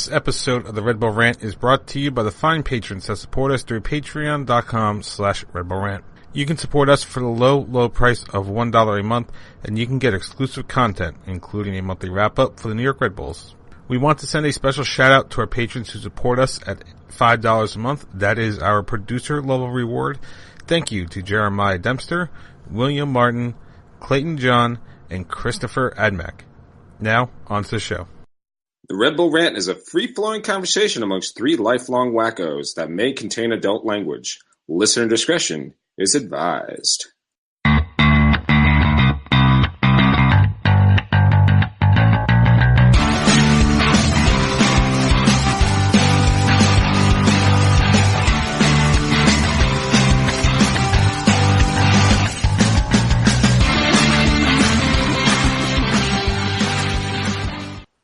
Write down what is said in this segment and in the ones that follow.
This episode of the Red Bull Rant is brought to you by the fine patrons that support us through patreon.com/Red Bull Rant. You can support us for the low price of $1 a month, and you can get exclusive content, including a monthly wrap-up for the New York Red Bulls. We want to send a special shout-out to our patrons who support us at $5 a month. That is our producer-level reward. Thank you to Jeremiah Dempster, William Martin, Clayton John, and Christopher Admack. Now, on to the show. The Red Bull Rant is a free-flowing conversation amongst three lifelong wackos that may contain adult language. Listener discretion is advised.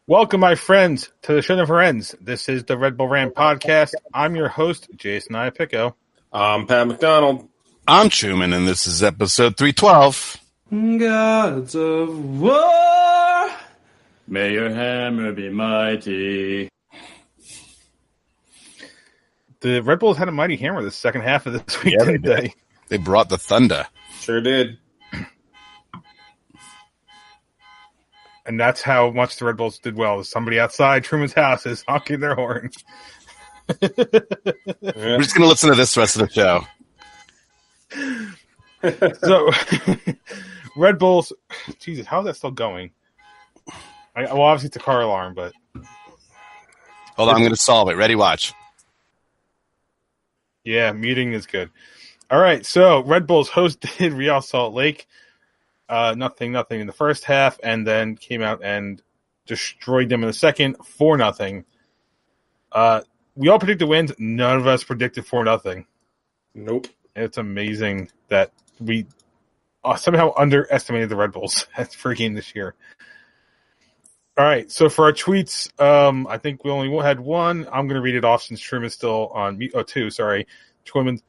Welcome, my friends, to the show never ends. This is the Red Bull Rant podcast. I'm your host, Jason Iapicco. I'm Pat McDonald. I'm Truman, and this is episode 312. Gods of War, may your hammer be mighty. The Red Bulls had a mighty hammer the second half of this week, didn't they? They brought the thunder. Sure did. And that's how much the Red Bulls did well. Somebody outside Truman's house is honking their horn. We're just going to listen to this rest of the show. So, Red Bulls, Jesus, how is that still going? Well, obviously it's a car alarm, but... Hold on, I'm going to solve it. Ready, watch. Yeah, muting is good. All right, so Red Bulls hosted Real Salt Lake. Nothing in the first half, and then came out and destroyed them in the second, 4-0. We all predicted wins. None of us predicted 4-0. Nope. It's amazing that we somehow underestimated the Red Bulls for a game this year. All right, so for our tweets, I think we only had one. I'm going to read it off since Truman's still on mute. Oh, two, sorry. Truman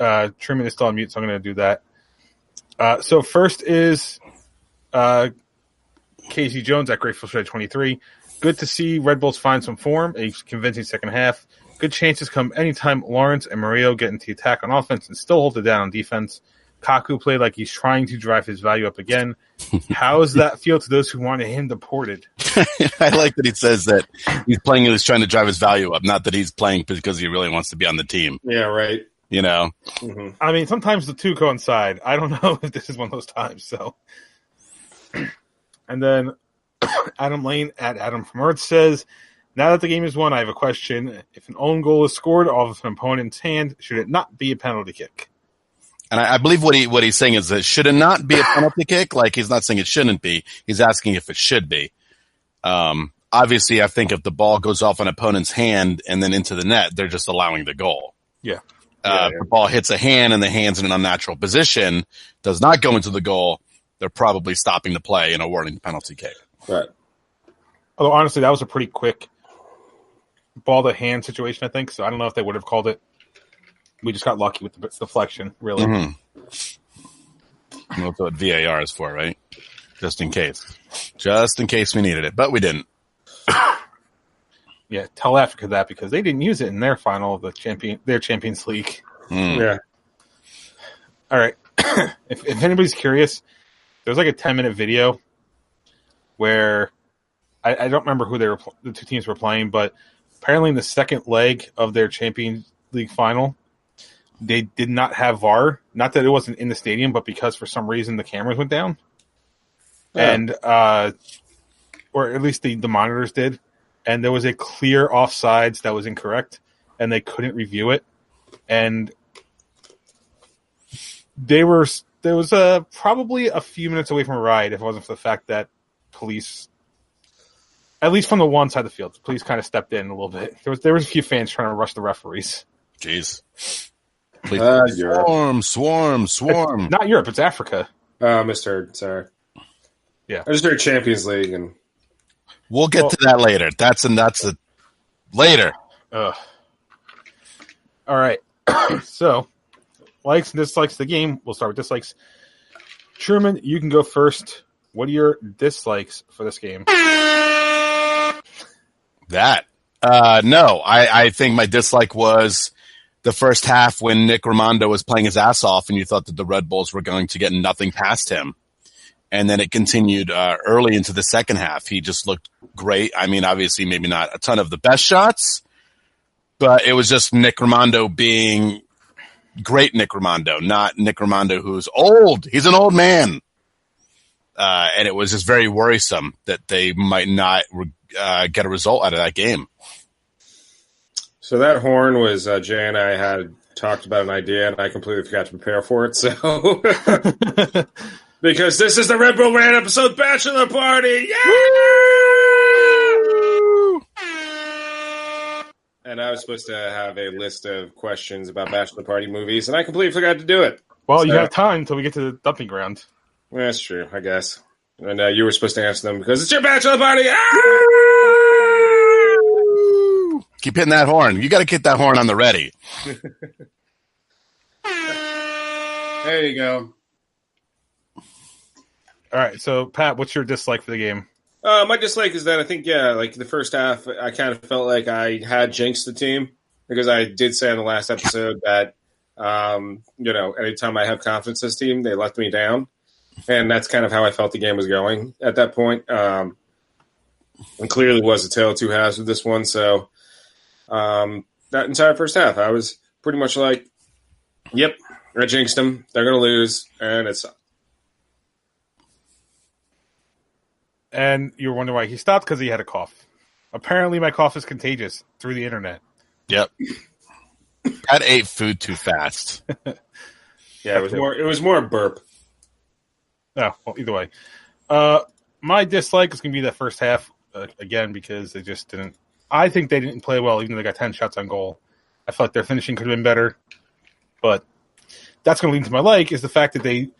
is still on mute, so I'm going to do that. So first is Casey Jones at Grateful Shred 23. Good to see Red Bulls find some form, a convincing second half. Good chances come anytime Lawrence and Murillo get into the attack on offense and still hold it down on defense. Kaku played like he's trying to drive his value up again. How does that feel to those who wanted him deported? I like that he says that he's playing, he's trying to drive his value up, not that he's playing because he really wants to be on the team. Yeah, right. You know? Mm-hmm. I mean, sometimes the two coincide. I don't know if this is one of those times. So, and then Adam Lane at Adam from Earth says, now that the game is won, I have a question. If an own goal is scored off of an opponent's hand, should it not be a penalty kick? And I believe what he's saying is that should it not be a penalty kick? Like, he's not saying it shouldn't be. He's asking if it should be. Obviously, I think if the ball goes off an opponent's hand and then into the net, they're just allowing the goal. Yeah. If the ball hits a hand and the hand's in an unnatural position, does not go into the goal, they're probably stopping the play and awarding the penalty kick. Right. Although, honestly, that was a pretty quick ball-to-hand situation, I think. So I don't know if they would have called it. We just got lucky with the deflection, really. Mm-hmm. That's what VAR is for, right? Just in case. Just in case we needed it. But we didn't. Yeah, tell Africa that because they didn't use it in their final of their Champions League. Mm. Yeah. All right. if anybody's curious, there's like a 10-minute video where I don't remember who the two teams were playing, but apparently in the second leg of their Champions League final, they did not have VAR. Not that it wasn't in the stadium, but because for some reason the cameras went down. Yeah. And or at least the monitors did. And there was a clear offsides that was incorrect, and they couldn't review it. And there was probably a few minutes away from a riot if it wasn't for the fact that police, at least from the one side of the field, the police kind of stepped in a little bit. There was a few fans trying to rush the referees. Jeez. Swarm. Not Europe, it's Africa. Misheard. Sorry. Yeah. I just heard Champions League and... We'll get to that later. That's later. All right. So, likes and dislikes of the game. We'll start with dislikes. Truman, you can go first. What are your dislikes for this game? That. No, I think my dislike was the first half when Nick Rimando was playing his ass off and you thought that the Red Bulls were going to get nothing past him. And then it continued early into the second half. He just looked great. I mean, obviously, maybe not a ton of the best shots, but it was just Nick Rimando being great Nick Rimando, not Nick Rimando who's old. He's an old man. And it was just very worrisome that they might not get a result out of that game. So that horn was Jay and I had talked about an idea, and I completely forgot to prepare for it. So because this is the Red Bull Rant episode Bachelor Party, yeah! And I was supposed to have a list of questions about Bachelor Party movies, and I completely forgot to do it. Well, you have time until we get to the dumping ground. Well, that's true, I guess. And you were supposed to answer them because it's your Bachelor Party. Keep hitting that horn. You got to get that horn on the ready. There you go. All right, so Pat, what's your dislike for the game? My dislike is that I think, like the first half, I kind of felt like I had jinxed the team because I did say in the last episode that, anytime I have confidence in this team, they let me down. And that's kind of how I felt the game was going at that point. And clearly was a tale of two halves with this one. So that entire first half, I was pretty much like, yep, I jinxed them. They're going to lose. And it's. And you were wondering why he stopped because he had a cough. Apparently my cough is contagious through the internet. Yep. Pat ate food too fast. Yeah, it was more a burp. Oh, well, either way. My dislike is going to be that first half, again, because they just didn't... I think they didn't play well, even though they got 10 shots on goal. I felt like their finishing could have been better. But that's going to lead to my like, is the fact that they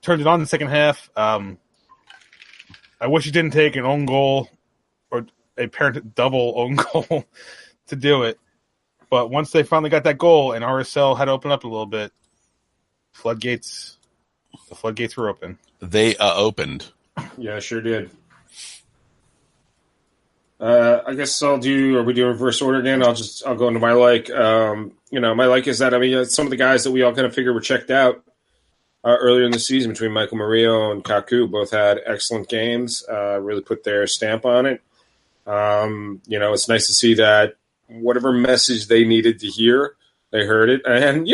turned it on in the second half. I wish it didn't take an own goal or a parent double own goal to do it. But once they finally got that goal and RSL had to open up a little bit, the floodgates were open. They opened. Yeah, sure did. I guess are we doing reverse order again? I'll go into my like. My like is that, some of the guys that we all kind of figured were checked out earlier in the season between Michael Murillo and Kaku both had excellent games, really put their stamp on it. It's nice to see that whatever message they needed to hear, they heard it. And,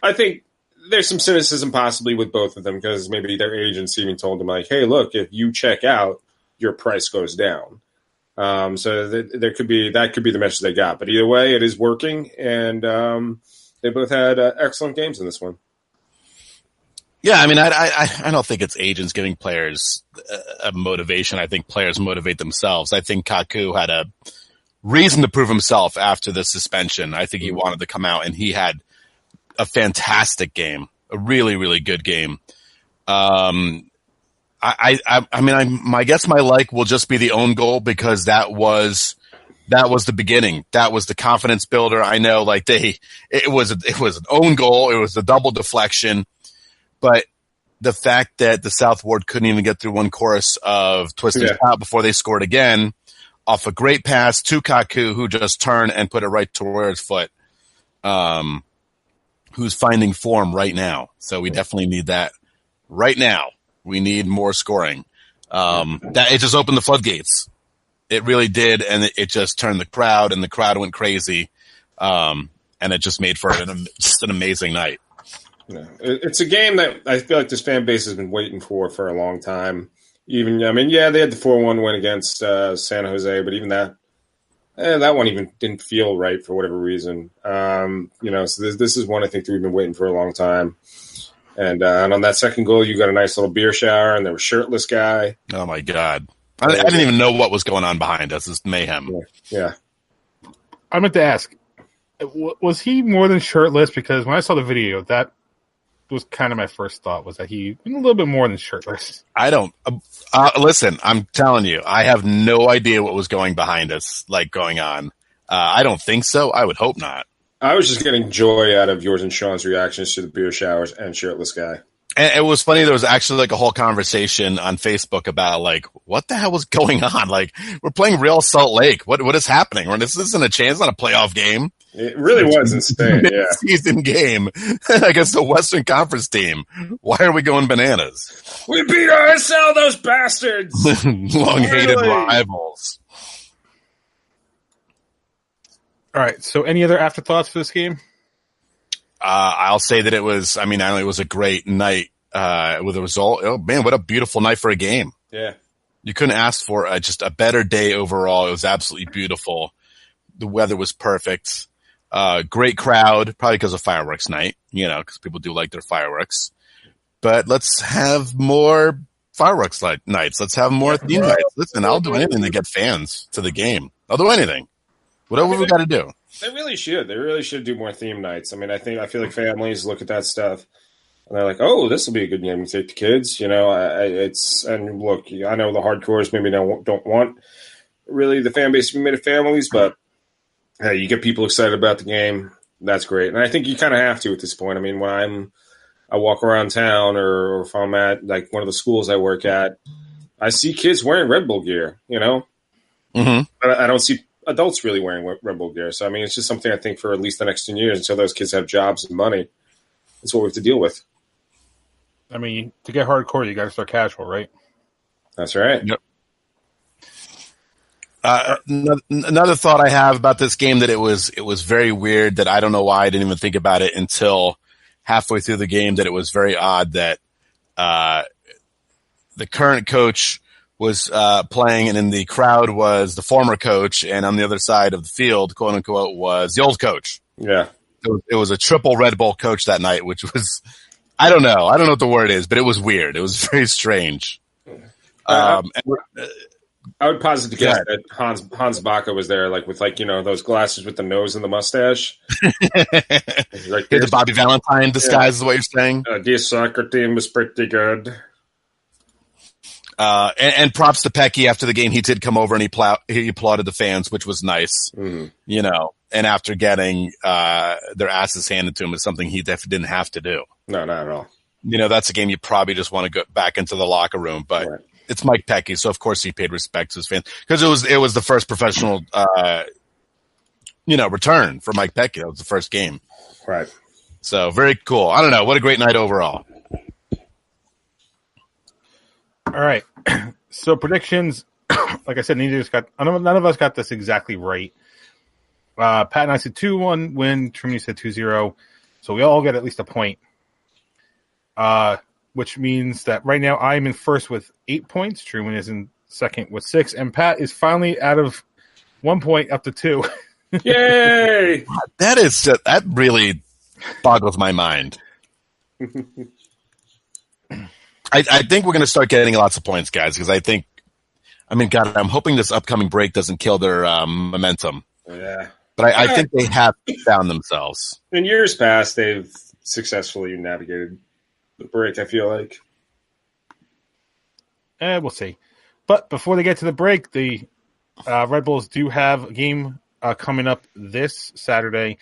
I think there's some cynicism possibly with both of them because maybe their agents even told them like, hey, look, if you check out, your price goes down. So that could be the message they got. But either way, it is working. And they both had excellent games in this one. Yeah, I don't think it's agents giving players a motivation. I think players motivate themselves. I think Kaku had a reason to prove himself after the suspension. I think he wanted to come out, and he had a fantastic game, a really, really good game. I guess my like will just be the own goal because that was the beginning. That was the confidence builder. I know, it was an own goal. It was a double deflection. But the fact that the South Ward couldn't even get through one chorus of Twisted Out before they scored again off a great pass to Kaku, who just turned and put it right to his foot, who's finding form right now. So we definitely need that right now. We need more scoring. That it just opened the floodgates. It really did, and it just turned the crowd, and the crowd went crazy, and it just made for just an amazing night. Yeah. It's a game that I feel like this fan base has been waiting for a long time. They had the 4-1 win against San Jose, but even that one even didn't feel right for whatever reason. So this is one I think that we've been waiting for a long time. And on that second goal, you got a nice little beer shower, and there was a shirtless guy. Oh, my God. I didn't even know what was going on behind us. It's mayhem. Yeah. I meant to ask, was he more than shirtless? Because when I saw the video, that was kind of my first thought, was that he a little bit more than shirtless. I don't listen, I'm telling you, I have no idea what was going behind us, going on. I don't think so. I would hope not. I was just getting joy out of yours and Sean's reactions to the beer showers and shirtless guy. And it was funny. There was actually like a whole conversation on Facebook about like, what the hell was going on? Like, we're playing Real Salt Lake. What is happening? This isn't a chance, not a playoff game. It really was insane. Yeah. Season game against the Western Conference team. Why are we going bananas? We beat RSL, those bastards. Long-hated rivals. All right. So, any other afterthoughts for this game? I'll say that it was. I mean, it was a great night with the result. Oh man, what a beautiful night for a game! Yeah, you couldn't ask for just a better day overall. It was absolutely beautiful. The weather was perfect. Great crowd, probably because of fireworks night. Because people do like their fireworks. But let's have more fireworks nights. Let's have more theme nights. Listen, I'll do anything to get fans to the game. I'll do anything. Whatever we got to do. They really should. They really should do more theme nights. I mean, I feel like families look at that stuff and they're like, "Oh, this will be a good game to take the kids." And look, I know the hardcores maybe don't want really the fan base to be made of families, but hey, you get people excited about the game. That's great, and I think you kind of have to at this point. I mean, when I walk around town or if I'm at like one of the schools I work at, I see kids wearing Red Bull gear. Mm-hmm. I don't see adults really wearing Red Bull gear. So, I mean, it's just something I think for at least the next 10 years until those kids have jobs and money. That's what we have to deal with. I mean, to get hardcore, you got to start casual, right? That's right. Yep. Another thought I have about this game that it was very weird that I don't know why I didn't even think about it until halfway through the game, that it was very odd that the current coach was playing, and in the crowd was the former coach, and on the other side of the field, quote unquote, was the old coach. Yeah. It was a triple Red Bull coach that night, which was, I don't know what the word is, but it was weird. It was very strange. I would posit to guess that Hans Baca was there, like with those glasses with the nose and the mustache. Like the Bobby Valentine disguise is what you're saying. This soccer team was pretty good. And props to Petke after the game. He did come over and he applauded the fans, which was nice. Mm-hmm. And after getting their asses handed to him is something he definitely didn't have to do. No, not at all. That's a game you probably just want to go back into the locker room, but right. It's Mike Petke, so of course he paid respect to his fans because it was the first professional return for Mike Petke. That was the first game, right? So very cool. I don't know, what a great night overall. All right. So predictions, like I said, none of us got this exactly right. Pat and I said 2-1 win. Trimini said 2-0. So we all get at least a point. Which means that right now I'm in first with 8 points. Truman is in second with 6. And Pat is finally out of 1 point up to 2. Yay! That really boggles my mind. I think we're going to start getting lots of points, guys, because I'm hoping this upcoming break doesn't kill their momentum. Yeah. But I think they have found themselves. In years past, they've successfully navigated the break, I feel like. We'll see. But before they get to the break, the Red Bulls do have a game coming up this Saturday,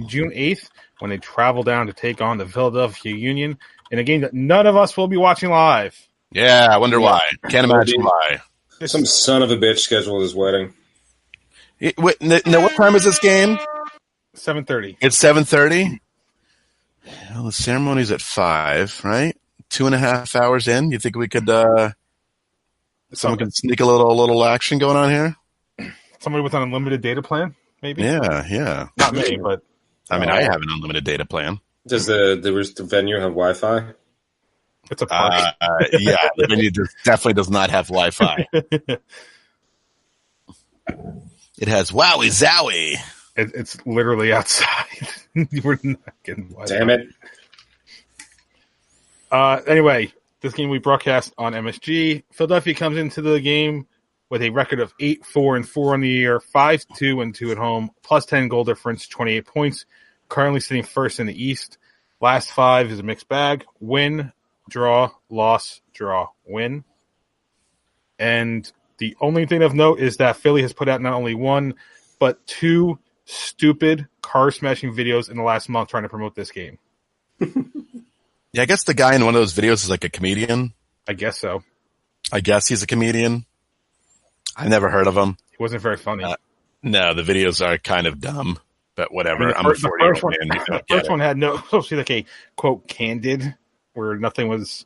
June 8th, when they travel down to take on the Philadelphia Union in a game that none of us will be watching live. Yeah, I wonder why. Can't imagine why. Some son of a bitch scheduled his wedding. What time is this game? 7:30. It's 7:30? Well, the ceremony's at 5, right? 2.5 hours in. You think we could someone can sneak a little action going on here? Somebody with an unlimited data plan, maybe? Yeah. Not me, but I mean, I have an unlimited data plan. Does the venue have Wi-Fi? It's a party. Yeah, the venue definitely does not have Wi-Fi. It has Wowie Zowie. It's literally outside. We're not getting Wi-Fi. Damn it. Anyway, this game we broadcast on MSG. Philadelphia comes into the game with a record of 8-4-4 on the year, 5-2-2 at home, plus 10 goal difference, 28 points. Currently sitting first in the East. Last 5 is a mixed bag. Win, draw, loss, draw, win. And the only thing of note is that Philly has put out not only 1, but 2 stupid car smashing videos in the last month trying to promote this game. Yeah, I guess the guy in one of those videos is like a comedian. I guess so. I guess he's a comedian. I never heard of him. He wasn't very funny. No, the videos are kind of dumb, but whatever. I mean, I'm a 40-year-old man. The first one had no, supposed to be like a quote candid, where nothing was.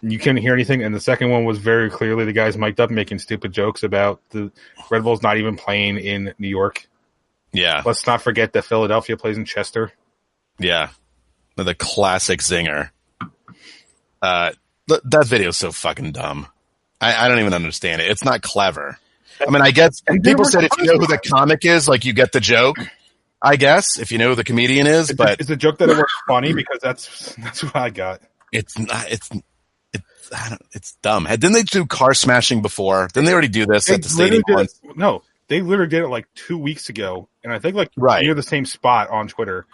You couldn't hear anything, and the second one was very clearly the guys mic'd up making stupid jokes about the Red Bulls not even playing in New York. Yeah. Let's not forget that Philadelphia plays in Chester. Yeah. The classic zinger. That video is so fucking dumb. I don't even understand it. It's not clever. I mean, I guess people said if you know who the comic is, like you get the joke. I guess if you know who the comedian is, but it's a joke that it was funny because that's what I got. It's not. It's dumb. Didn't they do car smashing before? Didn't they already do this at the stadium once? No, they literally did it like 2 weeks ago, and I think like near the same spot on Twitter.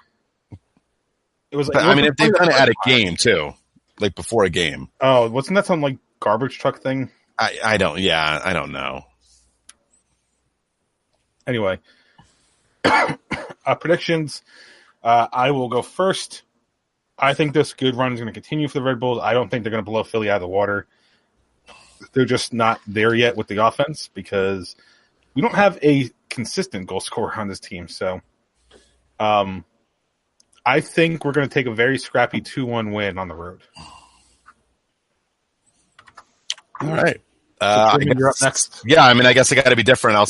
It was. But, I mean, if they've done it at a game too, like before a game. Oh, wasn't that some like garbage truck thing? I don't. Yeah, I don't know. Anyway, predictions. I will go first. I think this good run is going to continue for the Red Bulls. I don't think they're going to blow Philly out of the water. They're just not there yet with the offense because we don't have a consistent goal scorer on this team. So I think we're going to take a very scrappy 2-1 win on the road. All right. You're up next. Yeah, I mean, I guess I got to be different. I'll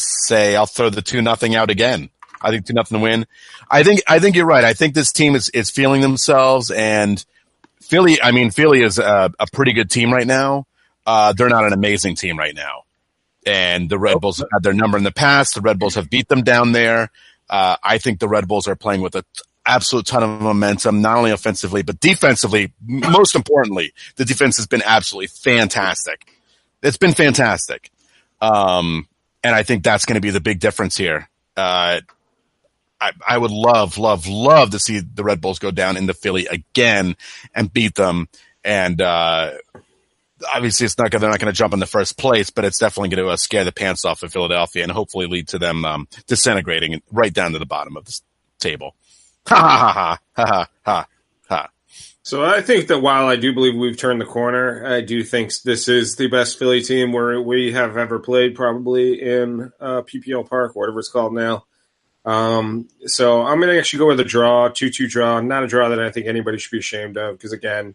throw the 2-0 out again. I think 2-0 win. I think you're right. I think this team is feeling themselves, and Philly is a pretty good team right now. They're not an amazing team right now. And the Red Bulls have had their number in the past. The Red Bulls have beat them down there. I think the Red Bulls are playing with an absolute ton of momentum, not only offensively, but defensively. Most importantly, the defense has been absolutely fantastic. It's been fantastic. And I think that's going to be the big difference here. I would love to see the Red Bulls go down into Philly again and beat them. And obviously, they're not going to jump in the first place, but it's definitely going to scare the pants off of Philadelphia and hopefully lead to them disintegrating right down to the bottom of the table. Ha ha ha ha ha ha ha. So I think that while I do believe we've turned the corner, I do think this is the best Philly team we have ever played, probably in PPL Park, whatever it's called now. So I'm going to actually go with a draw, 2-2 draw. Not a draw that I think anybody should be ashamed of because, again,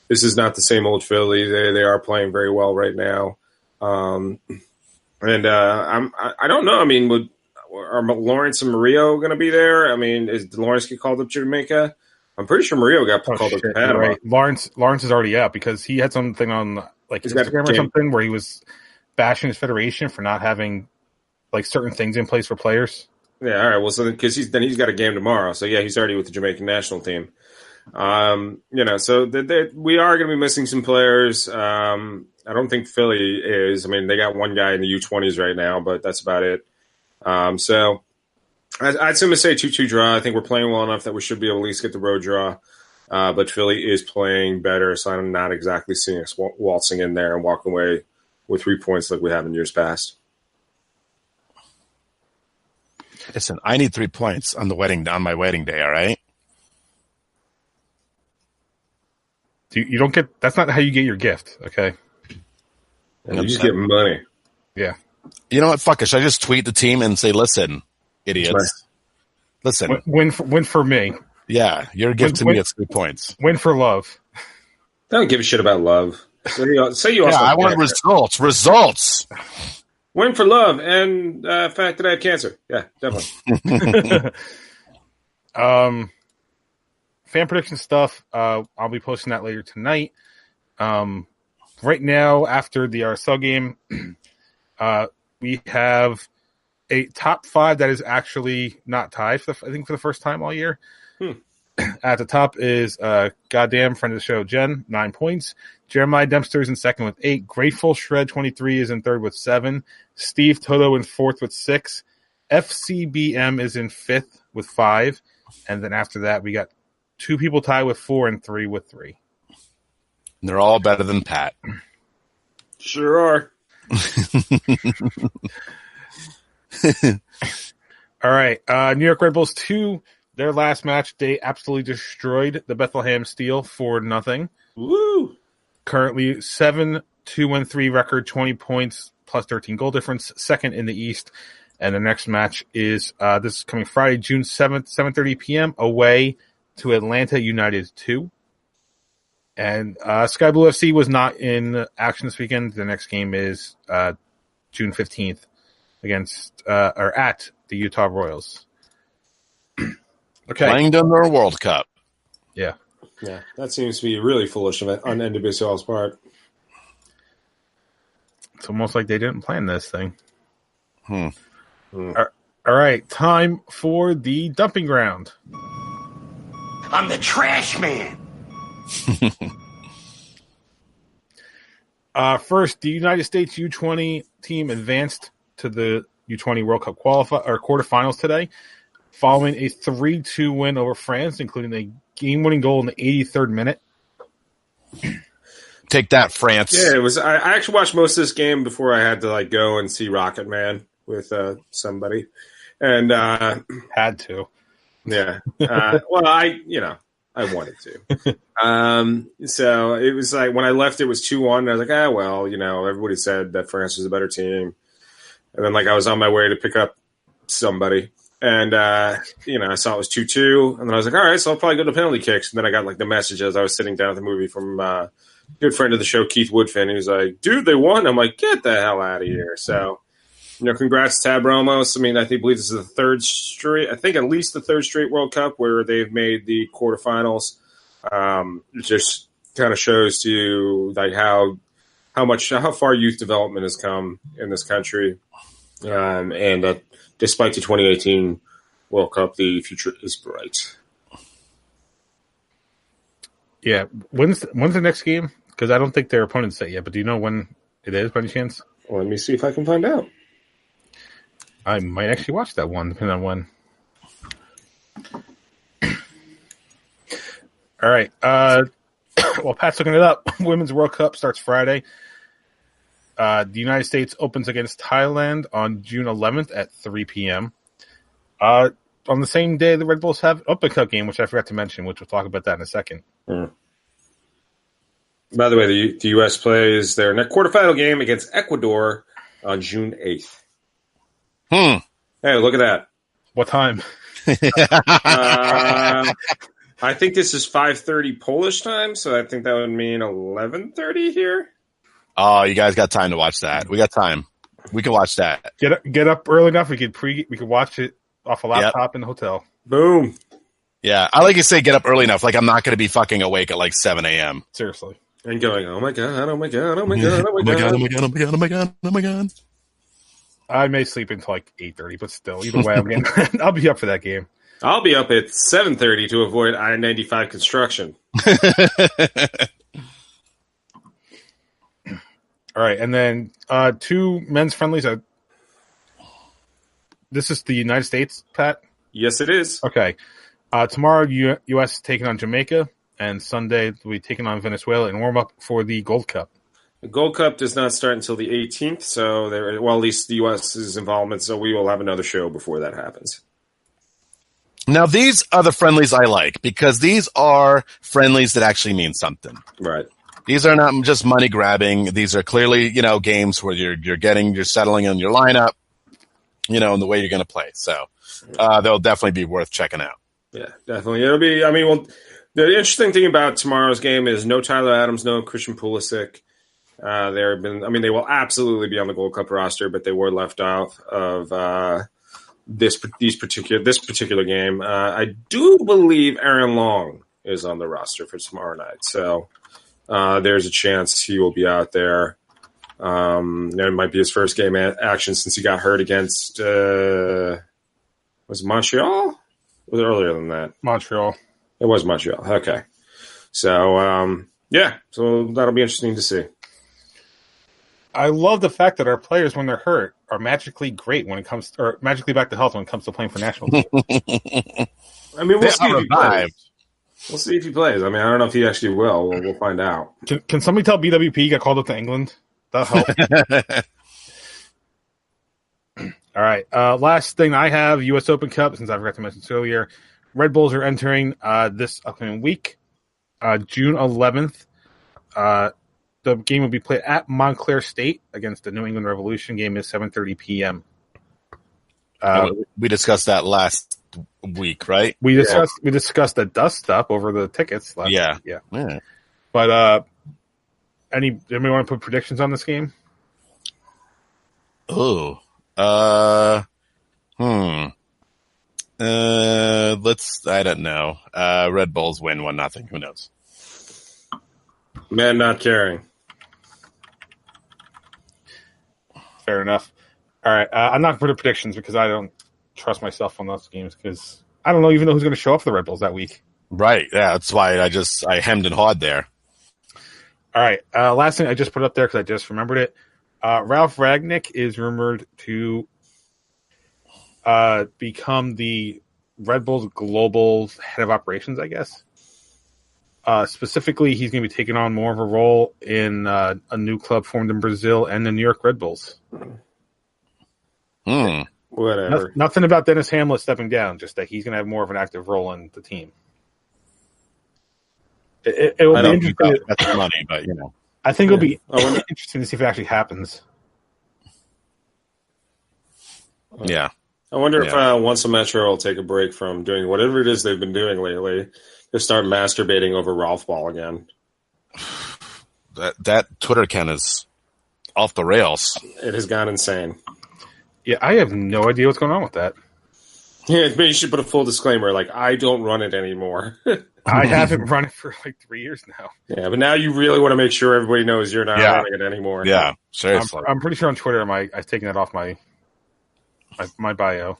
this is not the same old Philly. They are playing very well right now. I don't know. I mean, are Lawrence and Murillo going to be there? I mean, did Lawrence get called up to Jamaica? I'm pretty sure Murillo got called up to Panama. Right. Lawrence is already out because he had something on like Instagram or something where he was bashing his federation for not having like certain things in place for players. Yeah, all right. Well, so because he's got a game tomorrow, so yeah, he's already with the Jamaican national team. So we are going to be missing some players. I don't think Philly is. I mean, they got one guy in the U20s right now, but that's about it. So I'd say 2-2 draw. I think we're playing well enough that we should be able to at least get the road draw. But Philly is playing better, so I'm not exactly seeing us waltzing in there and walking away with 3 points like we have in years past. Listen, I need 3 points on my wedding day. All right. You don't get. That's not how you get your gift. Okay. You just get money. Yeah. You know what? Fuck it. Should I just tweet the team and say, "Listen, idiots, right. Listen, win for me." Yeah, your gift to me is 3 points. Win for love. I don't give a shit about love. Say you also. Yeah, I want results. Win for love and the fact that I have cancer. Yeah, definitely. Fan prediction stuff. I'll be posting that later tonight. Right now, after the RSL game, we have a top 5 that is actually not tied for the first time all year. At the top is goddamn friend of the show, Jen, 9 points. Jeremiah Dempster is in second with 8. Grateful Shred 23 is in third with 7. Steve Toto in fourth with 6. FCBM is in fifth with 5. And then after that, we got 2 people tied with 4 and 3 with 3. And they're all better than Pat. Sure are. All right. New York Red Bulls 2, their last match, they absolutely destroyed the Bethlehem Steel 4-0. Woo! Currently 7-2-3 record, 20 points plus 13 goal difference, second in the East. And the next match is this is coming Friday, June 7th, 7:30 p.m. away to Atlanta United 2. And Sky Blue FC was not in action this weekend. The next game is June 15th against or at the Utah Royals. Okay. Playing in their World Cup. Yeah. Yeah, that seems to be really foolish on NWSL's part. It's almost like they didn't plan this thing. Hmm. All right, time for the dumping ground. I'm the trash man. First, the United States U20 team advanced to the U20 World Cup quarterfinals today, following a 3-2 win over France, including a game-winning goal in the 83rd minute. Take that, France. Yeah, it was. I actually watched most of this game before I had to go and see Rocket Man with somebody, and Had to. yeah. Well, I wanted to. So it was like when I left, it was 2-1. I was like, well, everybody said that France was a better team, and then I was on my way to pick up somebody. And, I saw it was 2-2, and then I was like, all right, so I'll probably go to penalty kicks. And then I got the message as I was sitting down at the movie from a good friend of the show, Keith Woodfin. He was like, dude, they won. I'm like, get the hell out of here. So, congrats to Tab Ramos. I mean, believe this is the third straight, at least the third straight World Cup where they've made the quarterfinals. It just kind of shows to you how far youth development has come in this country. And despite the 2018 World Cup, the future is bright. Yeah. When's the next game? Because I don't think their opponent's set yet, but do you know when it is by any chance? Well, let me see if I can find out. I might actually watch that one, depending on when. All right. While Pat's looking it up, Women's World Cup starts Friday. The United States opens against Thailand on June 11th at 3 p.m. On the same day, the Red Bulls have an Open Cup game, which I forgot to mention, which we'll talk about that in a second. Mm. By the way, the U.S. plays their quarterfinal game against Ecuador on June 8th. Hey, look at that. What time? I think this is 5:30 Polish time, so I think that would mean 11:30 here. Oh, you guys got time to watch that. We got time. We can watch that. Get up early enough. We could watch it off a laptop in the hotel. Boom. Yeah, I like to say get up early enough. I'm not going to be fucking awake at 7 a.m. Seriously. And going, oh my god, oh my god, oh my god, oh my god, oh my god, oh my god, oh my god, oh my god. I may sleep until 8:30, but still, either way, I'll be up for that game. I'll be up at 7:30 to avoid I-95 construction. All right, and then two men's friendlies. This is the United States, Pat? Yes, it is. Okay. Tomorrow, U.S. is taking on Jamaica, and Sunday, we'll be taking on Venezuela in warm-up for the Gold Cup. The Gold Cup does not start until the 18th, so at least the U.S.'s involvement, so we will have another show before that happens. Now, these are the friendlies I like, because these are friendlies that actually mean something. Right. These are not just money grabbing. These are clearly, games where you're settling on your lineup, and the way you're going to play. So they'll definitely be worth checking out. Yeah, definitely. It'll be. The interesting thing about tomorrow's game is no Tyler Adams, no Christian Pulisic. They will absolutely be on the Gold Cup roster, but they were left off of this particular game. I do believe Aaron Long is on the roster for tomorrow night, so there's a chance he will be out there. It might be his first game action since he got hurt against was it Montreal? Was it earlier than that? Montreal. It was Montreal. Okay, so so that'll be interesting to see. I love the fact that our players, when they're hurt, are magically great when it comes, or magically back to health when it comes to playing for national teams. We'll see if he plays. We'll see if he plays. I don't know if he actually will. We'll find out. Can somebody tell BWP he got called up to England? That'll help. All right. Last thing I have, U.S. Open Cup, since I forgot to mention this earlier. Red Bulls are entering this upcoming week, June 11th. The game will be played at Montclair State against the New England Revolution. Game is 7:30 p.m. We discussed that last week, right? We discussed the dust up over the tickets last week. Yeah. But anybody want to put predictions on this game? Oh. I don't know. Red Bulls win 1-0. Who knows? Man not caring. Fair enough. All right. I'm not going to put predictions because I don't trust myself on those games because I don't even know who's going to show up for the Red Bulls that week. Right. Yeah. That's why I hemmed and hawed there. All right. Last thing I just put up there because I just remembered it. Ralph Ragnick is rumored to become the Red Bulls global head of operations, I guess. Specifically, he's going to be taking on more of a role in a new club formed in Brazil and the New York Red Bulls. Whatever. Nothing about Dennis Hamlet stepping down, just that he's going to have more of an active role in the team. It will be interesting. That's the money, but you know. I think it'll be interesting to see if it actually happens. Yeah. I wonder if Once a Metro will take a break from doing whatever it is they've been doing lately. They start masturbating over Ralph Ball again. That Twitter account is off the rails. It has gone insane. Yeah, I have no idea what's going on with that. Yeah, maybe you should put a full disclaimer, like, I don't run it anymore. I haven't run it for like 3 years now. Yeah, but now you really want to make sure everybody knows you're not running it anymore. Yeah, seriously. I'm pretty sure on Twitter I've taken that off my bio.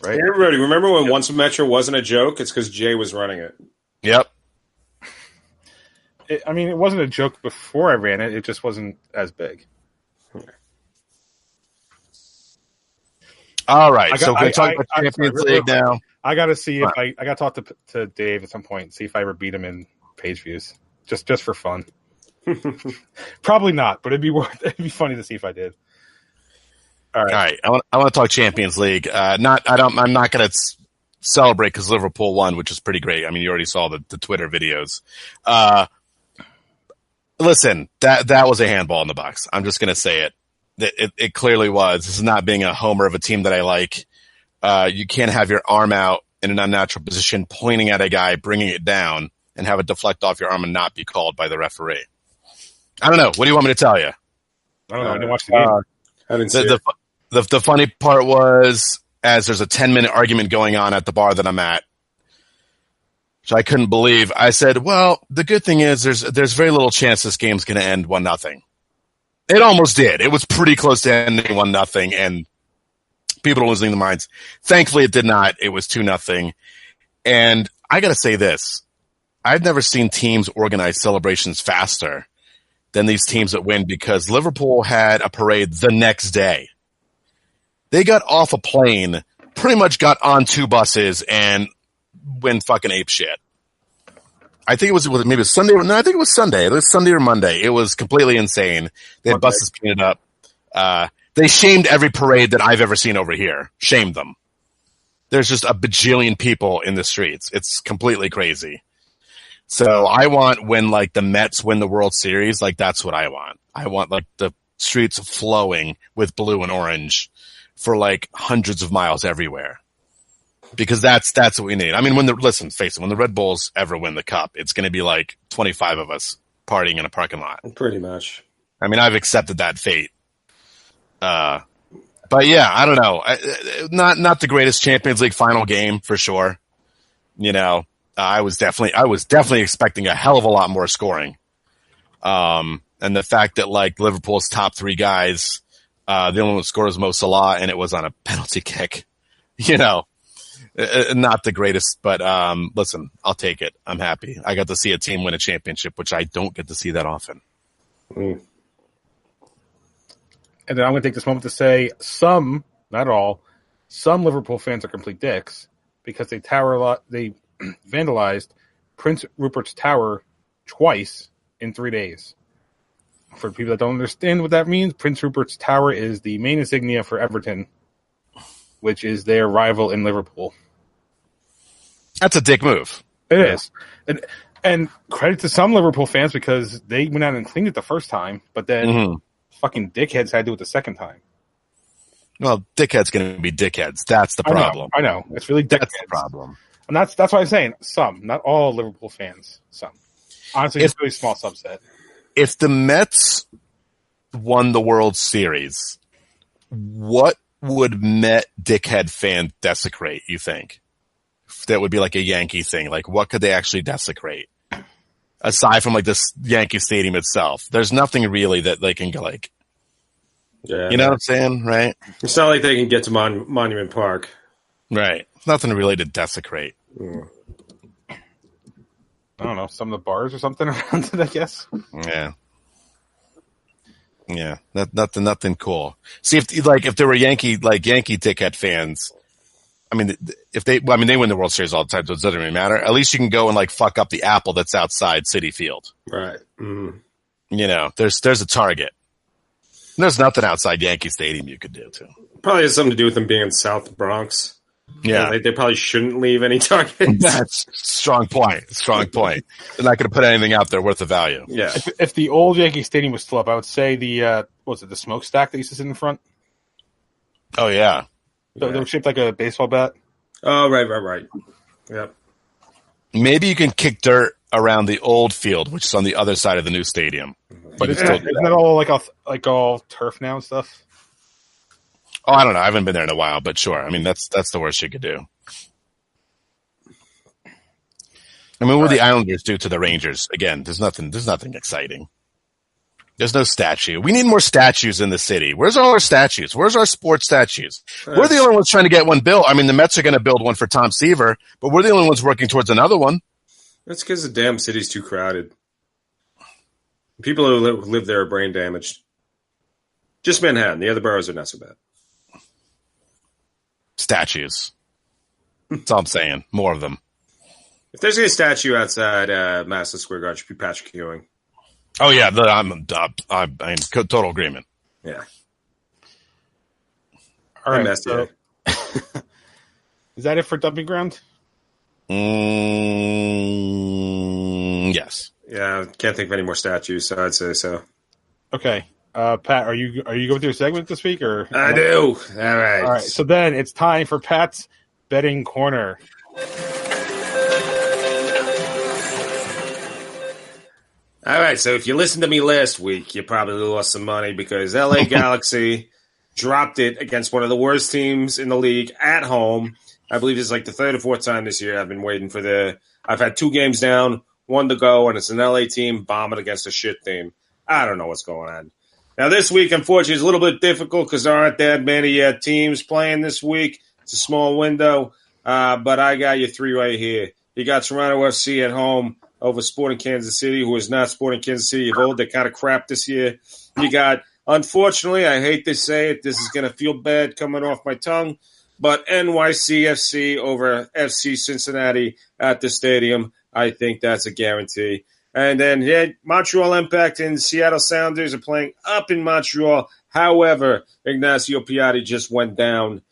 Right? Hey, everybody, remember when Once a Metro wasn't a joke? It's because Jay was running it. Yep. It wasn't a joke before I ran it. It just wasn't as big. All right, so we're talking about Champions League now. I got to see if I got to talk to Dave at some point and see if I ever beat him in page views, just for fun. Probably not, but it'd be funny to see if I did. All right. I want to talk Champions League. I'm not going to celebrate because Liverpool won, which is pretty great. I mean, you already saw the Twitter videos. Listen, that was a handball in the box. I'm just going to say it. It clearly was. This is not being a homer of a team that I like. You can't have your arm out in an unnatural position, pointing at a guy, bringing it down, and have it deflect off your arm and not be called by the referee. I don't know. What do you want me to tell you? I don't know. I didn't watch the game. I didn't see it. The funny part was, as there's a 10-minute argument going on at the bar that I'm at, which I couldn't believe, I said, well, the good thing is there's very little chance this game's going to end 1-0. It almost did. It was pretty close to ending 1-0, and people are losing their minds. Thankfully, it did not. It was 2-0. And I got to say this. I've never seen teams organize celebrations faster than these teams that win, because Liverpool had a parade the next day. They got off a plane, pretty much got on 2 buses, and went fucking ape shit. I think it was Sunday. No, I think it was Sunday. It was Sunday or Monday. It was completely insane. They had buses painted up. They shamed every parade that I've ever seen over here. Shamed them. There's just a bajillion people in the streets. It's completely crazy. So I want, when like the Mets win the World Series, like that's what I want. I want like the streets flowing with blue and orange for like hundreds of miles everywhere. Because that's what we need. I mean, when the Red Bulls ever win the cup, it's going to be like 25 of us partying in a parking lot. Pretty much. I mean, I've accepted that fate. But yeah, I don't know. Not the greatest Champions League final game for sure. You know, I was definitely expecting a hell of a lot more scoring. And the fact that like Liverpool's top 3 guys, the only one who scored was Mo Salah, and it was on a penalty kick. You know. Not the greatest, but listen, I'll take it. I'm happy. I got to see a team win a championship, which I don't get to see that often. And then I'm going to take this moment to say some, not all, some Liverpool fans are complete dicks because they vandalized Prince Rupert's Tower twice in 3 days. For people that don't understand what that means, Prince Rupert's Tower is the main insignia for Everton, which is their rival in Liverpool. That's a dick move. It is. And credit to some Liverpool fans because they went out and cleaned it the first time, but then fucking dickheads had to do it the second time. Well, dickheads going to be dickheads. That's the problem. I know. It's really dickheads. That's the problem. And that's why I'm saying some, not all Liverpool fans. Some. Honestly, it's a really small subset. If the Mets won the World Series, what would Met dickhead fan desecrate, you think? That would be like a Yankee thing. Like, what could they actually desecrate? Aside from, like, this Yankee Stadium itself. There's nothing really that they can go, like... Yeah, you know what I'm saying, right? It's not like they can get to Monument Park. Right. Nothing really to desecrate. Mm. I don't know, some of the bars or something around it, I guess. Yeah. Yeah. Nothing cool. See, if there were Yankee dickhead fans, I mean, they win the World Series all the time, so it doesn't really matter. At least you can go and, like, fuck up the apple that's outside Citi Field. Right. Mm. You know, there's a target. There's nothing outside Yankee Stadium you could do, too. Probably has something to do with them being in South Bronx. Yeah. They probably shouldn't leave any targets. That's strong point. They're not going to put anything out there worth of value. Yeah. If the old Yankee Stadium was still up, I would say the smokestack that used to sit in front? Oh, yeah. They were shaped like a baseball bat. Oh, right. Yep. Maybe you can kick dirt around the old field, which is on the other side of the new stadium. But isn't that all all turf now and stuff? Oh, I don't know. I haven't been there in a while, but sure. I mean, that's the worst you could do. I mean, what would the Islanders do to the Rangers? Again, there's nothing exciting. There's no statue. We need more statues in the city. Where's all our statues? Where's our sports statues? We're the only ones trying to get one built. I mean, the Mets are going to build one for Tom Seaver, but we're the only ones working towards another one. That's because the damn city's too crowded. People who live there are brain damaged. Just Manhattan. The other boroughs are not so bad. Statues. That's all I'm saying. More of them. If there's a statue outside Madison Square Garden, it should be Patrick Ewing. Oh, yeah. I'm in total agreement. Yeah. All right. So, is that it for Dumping Ground? Yes. Yeah, can't think of any more statues, so I'd say so. Okay. Pat, are you going with your segment this week? Or I do. All right. So then it's time for Pat's Betting Corner. All right, so if you listened to me last week, you probably lost some money because LA Galaxy dropped it against one of the worst teams in the league at home. I believe it's like the third or fourth time this year I've been waiting for I've had 2 games down, 1 to go, and it's an LA team bombing against a shit team. I don't know what's going on. Now, this week, unfortunately, is a little bit difficult because there aren't that many teams playing this week. It's a small window, but I got you 3 right here. You got Toronto FC at home over Sporting Kansas City, who is not Sporting Kansas City of old. They're kind of crap this year. You got, unfortunately, I hate to say it, this is going to feel bad coming off my tongue, but NYCFC over FC Cincinnati at the stadium. I think that's a guarantee. And then Montreal Impact and Seattle Sounders are playing up in Montreal. However, Ignacio Piatti just went down,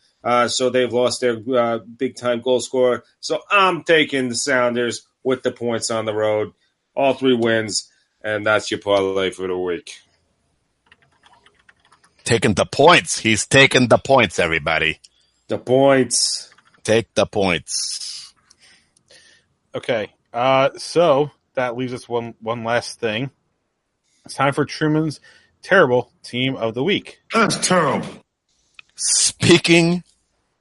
so they've lost their big-time goal scorer. So I'm taking the Sounders with the points on the road. All 3 wins, and that's your parlay for the week. Taking the points. He's taking the points, everybody. The points. Take the points. Okay. So that leaves us one last thing. It's time for Truman's Terrible Team of the Week. That's terrible. Speaking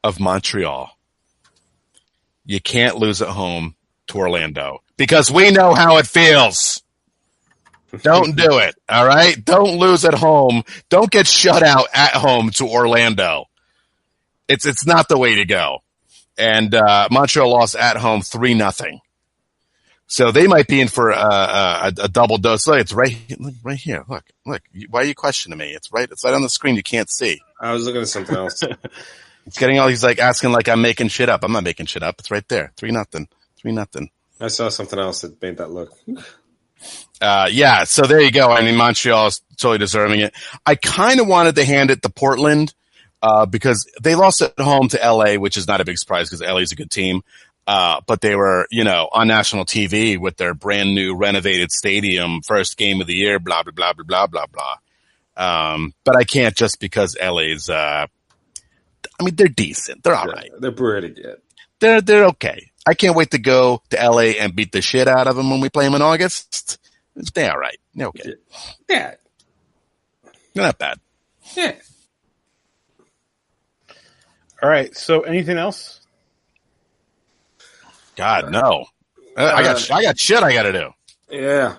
of Montreal, you can't lose at home to Orlando because we know how it feels. Don't do it, all right? Don't lose at home. Don't get shut out at home to Orlando. It's not the way to go. And Montreal lost at home 3-0. So they might be in for a double dose. Look, it's right here. Look. Why are you questioning me? It's right on the screen. You can't see. I was looking at something else. It's getting all. He's like asking like I'm making shit up. I'm not making shit up. It's right there. 3-0. 3-0. I saw something else that made that look. Yeah. So there you go. I mean, Montreal is totally deserving it. I kind of wanted to hand it to Portland because they lost at home to LA, which is not a big surprise because LA is a good team. But they were, on national TV with their brand new renovated stadium, first game of the year, blah, blah, blah, blah, blah, blah, blah. But I can't just because LA's, they're decent. They're all right. They're pretty good. They're okay. I can't wait to go to LA and beat the shit out of them when we play them in August. They're all right. They're okay. Yeah. They're not bad. Yeah. All right. So, anything else? God, no. I got shit I got to do. Yeah.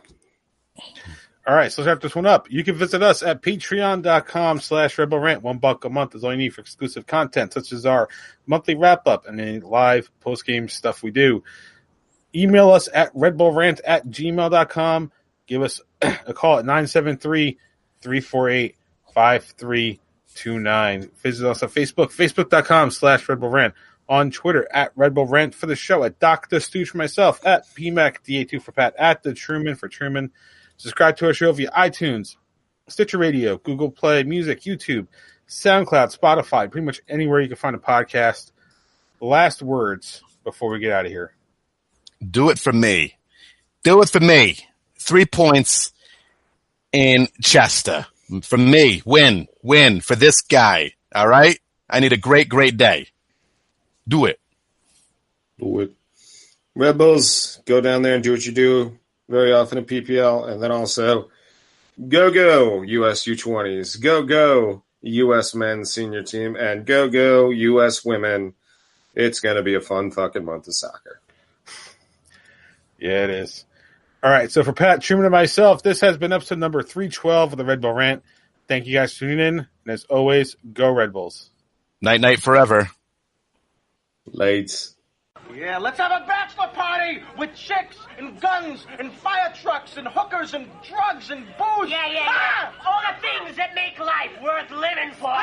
All right, so let's wrap this one up. You can visit us at patreon.com/Red Bull Rant. $1 a month is all you need for exclusive content, such as our monthly wrap-up and any live post-game stuff we do. Email us at redbullrant@gmail.com. Give us a call at 973-348-5329. Visit us on Facebook, facebook.com/Red Bull Rant. On Twitter at Red Bull Rant for the show, at Dr. Stooge for myself, at PMACDA2 for Pat, at The Truman for Truman. Subscribe to our show via iTunes, Stitcher Radio, Google Play Music, YouTube, SoundCloud, Spotify, pretty much anywhere you can find a podcast. Last words before we get out of here. Do it for me. Do it for me. 3 points in Chester. For me. Win for this guy. All right? I need a great, great day. Do it. Do it. Red Bulls, go down there and do what you do very often in PPL. And then also, go US U20s. Go US men's senior team. And go US women. It's going to be a fun fucking month of soccer. Yeah, it is. All right, so for Pat, Truman, and myself, this has been episode number 312 of the Red Bull Rant. Thank you guys for tuning in. And as always, go Red Bulls. Night forever. Late. Yeah, let's have a bachelor party with chicks and guns and fire trucks and hookers and drugs and booze. Yeah. All the things that make life worth living for.